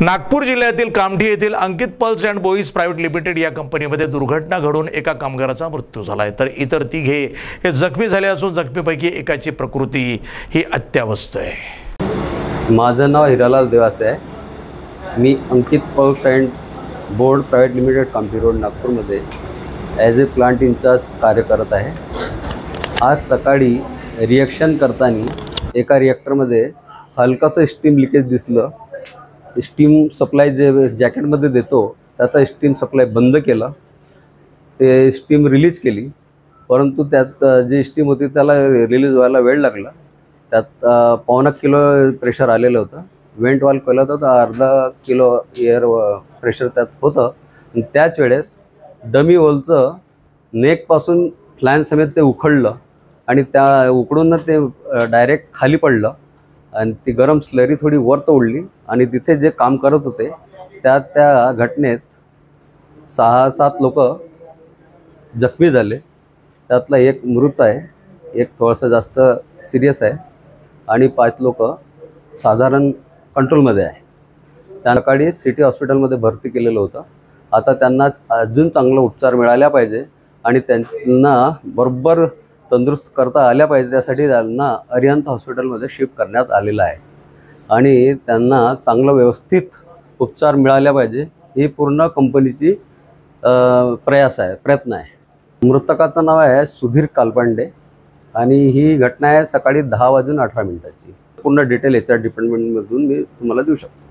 नागपूर जिल्ह्यातील कामठी येथील Ankit pulse and boys private limited या कंपनीमध्ये दुर्घटना घडून एका कामगाराचा मृत्यू झाला आहे, तर इतर तिघे हे जखमी झाले असून जखमीपैकी एकाची प्रकृती ही अत्यावस्थ आहे। माझं नाव हिरालाल देवासे आहे। मी Ankit pulse and board private limited Kamptee road नागपूरमध्ये ॲज ए प्लांट इंचार्ज कार्य करत आहे। आज सकाळी रिॲक्शन करताना एका रिॲक्टरमध्ये हलकासं स्टीम लिकेज दिसलं। स्टीम सप्लाय जे जॅकेटमध्ये देतो त्याचा स्टीम सप्लाय बंद केला, ते स्टीम रिलीज केली, परंतु त्यात जी स्टीम होती त्याला रिलीज व्हायला वेळ लागला। त्यात 1.25 किलो प्रेशर आलेलं होतं। वेंट वाल्व केला होता तर अर्धा किलो एअर प्रेशर त्यात होतं। त्याच वेळेस डमी वॉलचं नेकपासून फ्लॅन समेत ते उखडलं आणि त्या उकडून ते डायरेक्ट खाली पडलं आणि ती गरम स्लरी थोडी वर उडली आणि तिथे जे काम करत होते त्या घटनेत 6-7 लोक जखमी झाले। त्यातला एक मृत आहे, एक थोडासा जास्त सिरियस आहे आणि 5 लोक साधारण कंट्रोलमध्ये आहे। त्या सकाळी सिटी हॉस्पिटलमध्ये भरती केलेलं होतं। आता त्यांना अजून चांगला उपचार मिळाला पाहिजे आणि त्यांना बरोबर तंदुरुस्त करता आल्या पाहिजे, त्यासाठी त्यांना अरिहंत हॉस्पिटलमध्ये शिफ्ट करण्यात आलेलं आहे आणि त्यांना चांगला व्यवस्थित उपचार मिळाला पाहिजे ही पूर्ण कंपनीची प्रयत्न आहे। मृतकाचं नाव आहे सुधीर कालपांडे आणि ही घटना आहे सकाळी 10:18 पूर्ण डिटेल HR डिपार्टमेंटमधून मी तुम्हाला देऊ शकतो।